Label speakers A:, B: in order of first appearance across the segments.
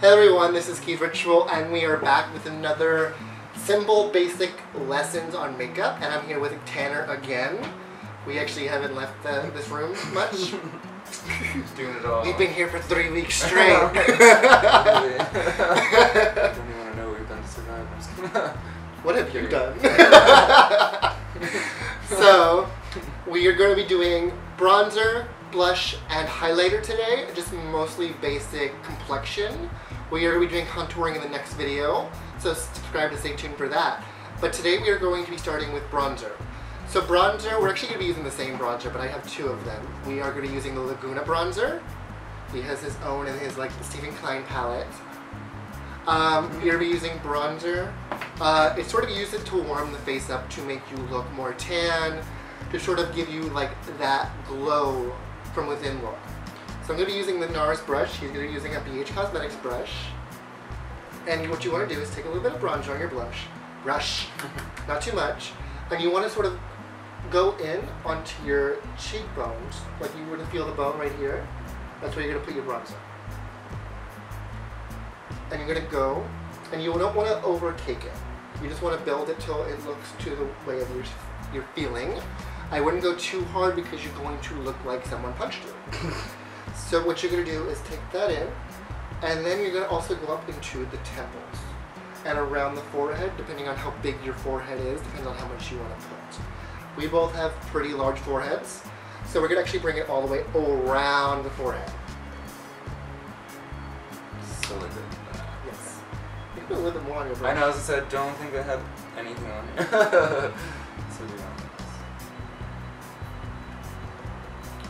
A: Hello everyone, this is Keith Ritual and we are back with another simple basic lessons on makeup, and I'm here with Tanner again. We actually haven't left this room much.
B: Doing it all.
A: We've been here for 3 weeks straight.
B: I don't even want to know what we've done to survive.
A: What have you done? So, we are going to be doing bronzer, blush, and highlighter today. Just mostly basic complexion. We are going to be doing contouring in the next video, so subscribe to stay tuned for that. But today we are going to be starting with bronzer. So bronzer, we're actually going to be using the same bronzer, but I have two of them. We are going to be using the Laguna bronzer. He has his own in his like the Stephen Klein palette. We're going to be using bronzer. It sort of uses to warm the face up to make you look more tan, to sort of give you like that glow from within look. So I'm going to be using the NARS brush. He's going to be using a BH Cosmetics brush. And what you want to do is take a little bit of bronzer on your brush, not too much, and you want to sort of go in onto your cheekbones, like you were to feel the bone right here. That's where you're going to put your bronzer. And you're going to go, and you don't want to overcake it. You just want to build it till it looks to the way of your feeling. I wouldn't go too hard because you're going to look like someone punched you. So what you're going to do is take that in, and then you're going to also go up into the temples and around the forehead, depending on how big your forehead is, depending on how much you want to put. We both have pretty large foreheads, so we're going to actually bring it all the way around the forehead.
B: So like
A: Yes. You can put a little bit more on your brush.
B: I know, as I said, don't think I had anything on here.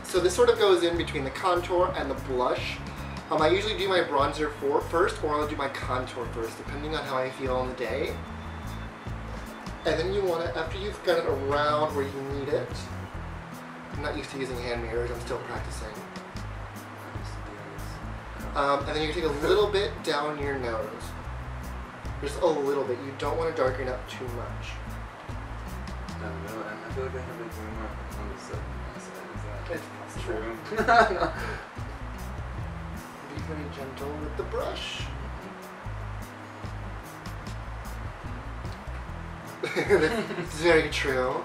A: So this sort of goes in between the contour and the blush. I usually do my bronzer first, or I'll do my contour first, depending on how I feel on the day. And then you want to, after you've got it around where you need it, I'm not used to using hand mirrors, I'm still practicing. And then you're going to take a little bit down your nose. Just a little bit. You don't want to darken up too much.
B: No, and I feel like I have like more on this side.
A: It's
B: true.
A: Be very gentle with the brush. That's very true.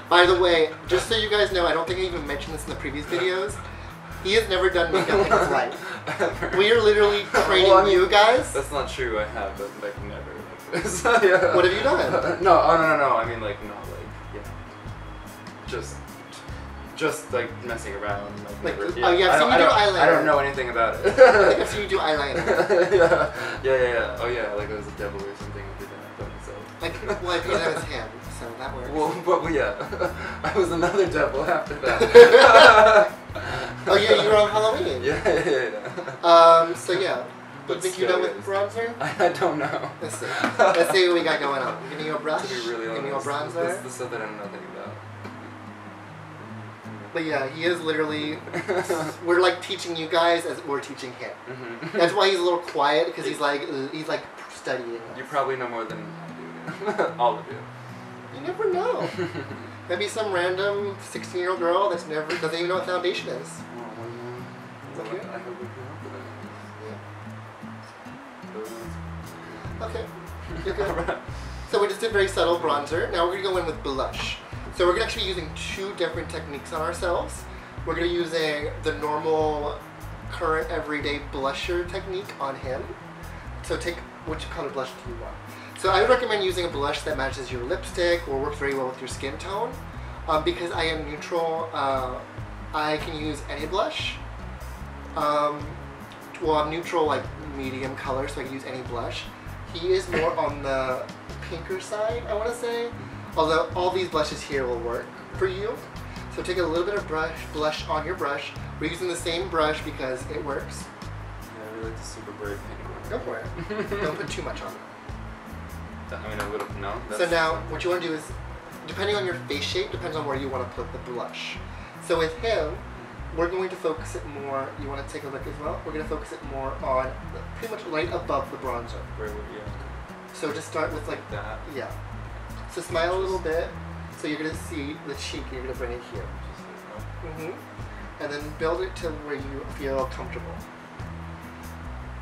A: By the way, just so you guys know, I don't think I even mentioned this in the previous videos. He has never done makeup in his life. We are literally training you guys.
B: That's not true. I have, but like never like this. Yeah.
A: What have you done?
B: No, no. I mean like not like just like messing around. Like never,
A: oh yeah, I've seen you do eyeliner.
B: I don't know anything about it.
A: I think I've seen you do eyeliner.
B: yeah. Oh yeah, like it was a devil or something.
A: Like, well, I painted on his hand, so that works.
B: Well, yeah. I was another devil after that.
A: Oh yeah, you were on Halloween.
B: Yeah.
A: So yeah. You think you're done with bronzer?
B: I don't know.
A: Let's see. Let's see what we got going on. Give me your brush.
B: To be really
A: Give me your bronzer.
B: This is the stuff that I know nothing about.
A: But yeah, he is literally, we're like teaching you guys as we're teaching him. That's why he's a little quiet, because he's like studying.
B: You probably know more than I do. All of you.
A: You never know. Maybe some random 16-year-old girl that's doesn't even know what foundation is.
B: Okay. I hope we can help with that.
A: Okay. You're good. So we just did very subtle bronzer. Now we're going to go in with blush. So we're going to actually be using two different techniques on ourselves. We're going to be using the normal, current, everyday blusher technique on him. So take, which color blush do you want? So I would recommend using a blush that matches your lipstick or works very well with your skin tone. Because I am neutral, I can use any blush. Well, I'm neutral, like medium color, so I can use any blush. He is more on the pinker side, I want to say. Although all these blushes here will work for you. So take a little bit of blush on your brush. We're using the same brush because it works.
B: Yeah, I really like the super bright pink one.
A: Go for it. Don't put too much on.
B: I mean, a little, no?
A: So now, what you want to do is, depending on your face shape, depends on where you want to put the blush. So with him, we're going to focus it more, you want to take a look as well? We're going to focus it more on pretty much right above the bronzer.
B: Right, yeah.
A: So just start with like
B: that.
A: Yeah. So smile a little bit. So you're going to see the cheek, you're going to bring it here. And then build it to where you feel comfortable.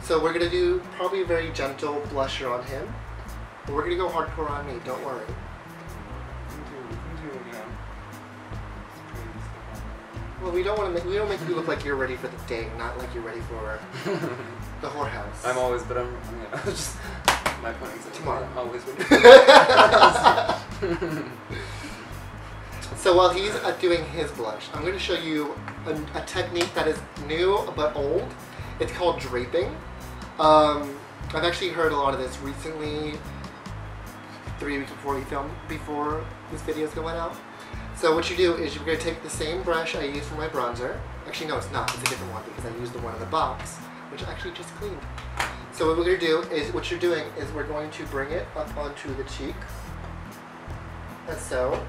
A: So we're gonna do probably a very gentle blusher on him. But we're gonna go hardcore on me, don't worry. Well, we don't make you look like you're ready for the date, not like you're ready for the whorehouse.
B: I'm always, but I'm just, my point is
A: tomorrow.
B: I'm always ready.
A: So while he's doing his blush, I'm going to show you a technique that is new but old. It's called draping. I've actually heard a lot of this recently, 3 weeks before this video is going out. So what you do is you're going to take the same brush I used for my bronzer. Actually, no, it's not. It's a different one because I used the one in the box, which I actually just cleaned. So what we're going to do is, what you're doing is we're going to bring it up onto the cheek, as so.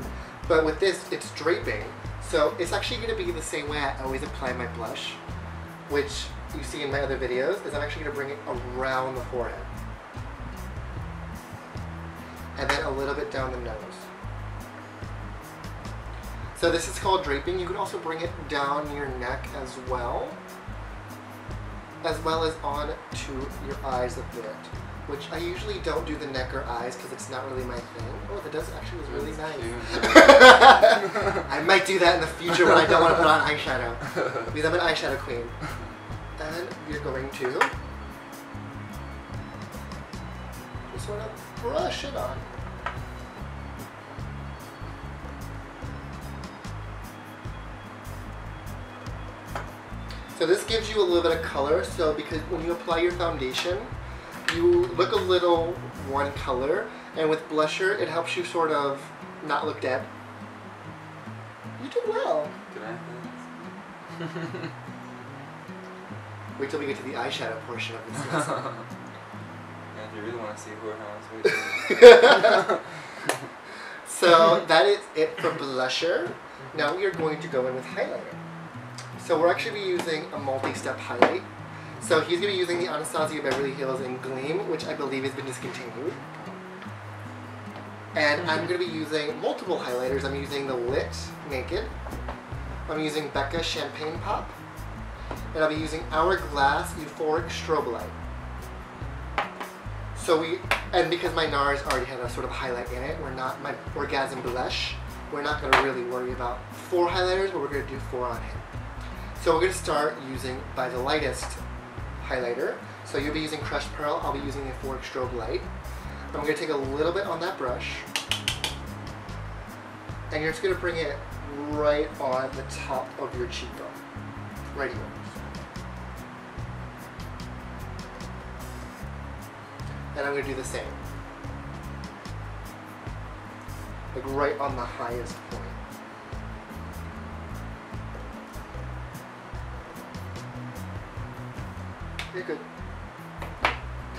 A: But with this, it's draping. So it's actually going to be the same way I always apply my blush, which you see in my other videos, is I'm actually going to bring it around the forehead. And then a little bit down the nose. So this is called draping. You can also bring it down your neck as well as on to your eyes a bit, which I usually don't do the neck or eyes because it's not really my thing. Oh, that does actually was really nice. I might do that in the future when I don't want to put on eyeshadow, because I'm an eyeshadow queen. And you're going to just sort of brush it on. So this gives you a little bit of color, so because when you apply your foundation, you look a little one color, and with blusher, it helps you sort of not look dead. You did well.
B: Did I?
A: Wait till we get to the eyeshadow portion of this lesson.
B: Yeah, if you really want to see whorehouse, wait.
A: So that is it for blusher. Now we are going to go in with highlighter. So we're actually using a multi-step highlight. So he's going to be using the Anastasia Beverly Hills in Gleam, which I believe has been discontinued. And I'm going to be using multiple highlighters. I'm using the Lit Naked. I'm using Becca Champagne Pop. And I'll be using Hourglass Euphoric Strobe Light. So because my NARS already had a sort of highlight in it, my Orgasm Blush, we're not going to really worry about 4 highlighters, but we're going to do 4 on him. So we're going to start using by the lightest highlighter. So you'll be using Crushed Pearl, I'll be using the Euphoric Strobe Light. I'm going to take a little bit on that brush, and you're just going to bring it right on the top of your cheekbone. Right here. And I'm going to do the same. Like right on the highest point. You're good.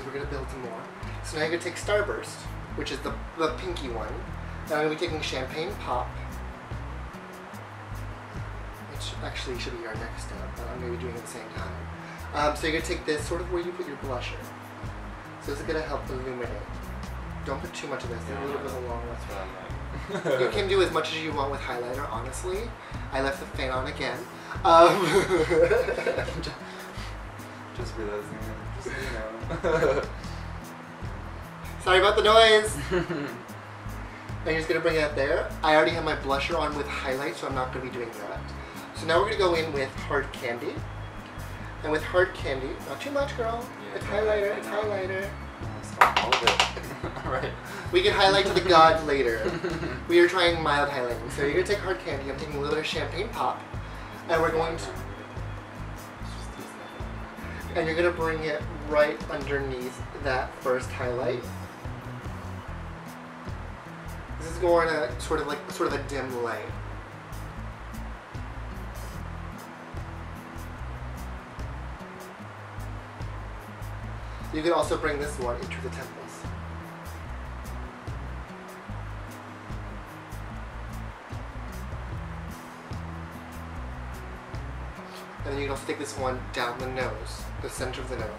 A: We're going to build some more. So now you're going to take Starburst, which is the pinky one. Now I'm going to be taking Champagne Pop, which actually should be our next step, but I'm going to be doing it at the same time. So you're going to take this sort of where you put your blusher. So this is going to help illuminate. Don't put too much of this, a little bit along with it. You can do as much as you want with highlighter, honestly. I left the fan on again.
B: Just realizing it, just, you know.
A: Sorry about the noise! And you're just going to bring it up there. I already have my blusher on with highlight, so I'm not going to be doing that. So now we're going to go in with Hard Candy. And with Hard Candy, not too much, girl. Yeah, it's highlighter, it's highlighghter.
B: All of it. Right.
A: We can highlight to the gods later. We are trying mild highlighting. So you're going to take Hard Candy. I'm taking a little bit of Champagne Pop. And we're going to... And you're going to bring it right underneath that first highlight. This is going to sort of a dim light. You can also bring this one into the temples. And then you can also take this one down the nose, the center of the nose.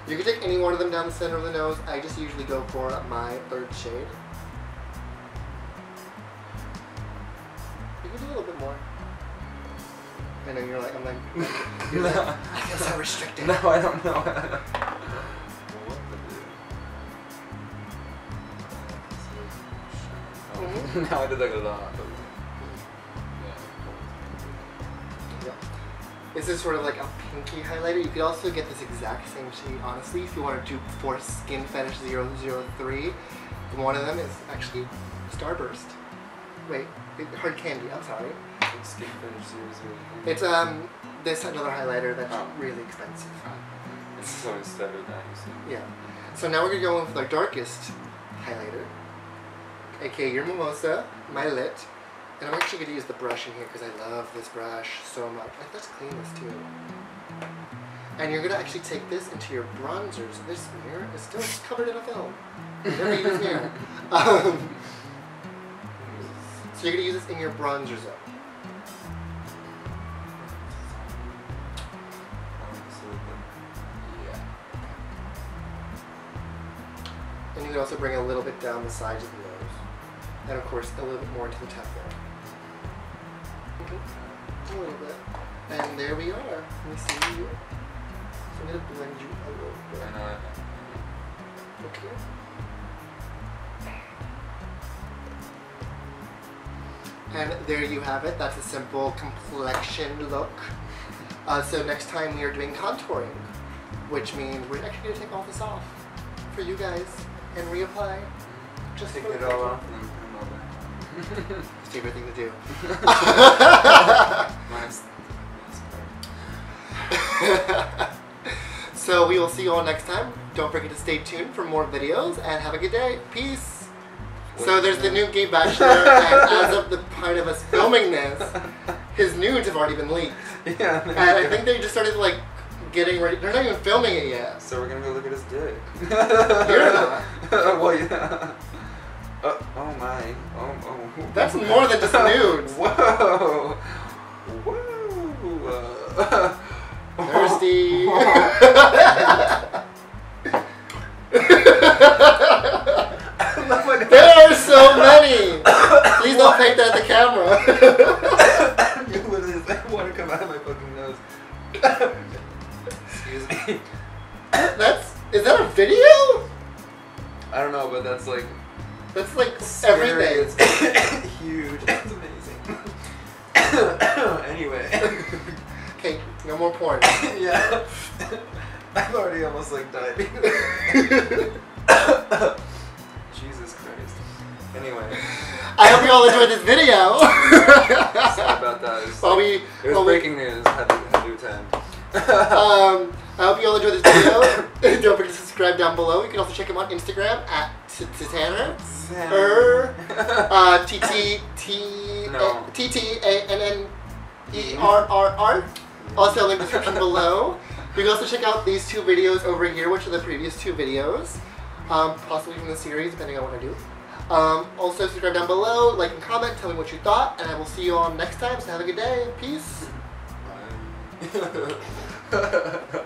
A: You can take any one of them down the center of the nose. I just usually go for my third shade. You can do a little bit more. I know you're like, you're like, I feel so restricted.
B: No, I don't know. What to do? Now I did like a lot.
A: This is sort of like a pinky highlighter. You could also get this exact same shade, honestly, if you want to do for Skin Fetish 003. One of them is actually Starburst. Wait, Hard Candy, I'm sorry.
B: Skin Fetish 003.
A: It's this another highlighter that's really expensive.
B: It's always better than you see.
A: Yeah. So now we're gonna go in with our darkest highlighter, aka your Mimosa, my Lit. And I'm actually going to use the brush in here because I love this brush so much. Let's clean this too. And you're going to actually take this into your bronzers. This mirror is still covered in a film. Never use mirror. So you're going to use this in your bronzer zone. And you can also bring a little bit down the sides of the nose. And of course, a little bit more into the temple. A little bit. And there we are. Let me see you. So I'm going to blend you a little bit.
B: I know.
A: Okay. And there you have it. That's a simple complexion look. So next time we are doing contouring, which means we're actually going to take all this off for you guys and reapply. Just
B: take
A: for
B: it all off and then put them all back.
A: Favorite thing to do.
B: Minus
A: So we will see you all next time. Don't forget to stay tuned for more videos and have a good day. Peace. So there's the new gay bachelor, and as of the point of us filming this, his nudes have already been leaked.
B: Yeah.
A: And I think they just started like getting ready. They're not even filming it yet.
B: So we're gonna go look at his dick.
A: You're not.
B: Well, yeah. Oh my. Oh.
A: That's more than just nudes.
B: Whoa.
A: Thirsty. There are so many. Please don't paint that at the camera.
B: You literally just want to come out of my fucking nose. Excuse me.
A: Is that a video?
B: I don't know, but that's like
A: everything.
B: It's huge. It's amazing. Anyway.
A: Okay, no more porn.
B: Yeah. I've already almost like died. Jesus Christ. Anyway.
A: I hope you all enjoyed this video.
B: Sorry about that. It was breaking news. Had to do 10.
A: I hope you all enjoyed this video. Don't forget to subscribe down below. You can also check him on Instagram at Tanner. TTANNERRR. Also, link in the description below. You can also check out these two videos over here, which are the previous two videos. Possibly from the series, depending on what I do. Also, subscribe down below, like and comment, tell me what you thought, and I will see you all next time. So have a good day. Peace.
B: Bye.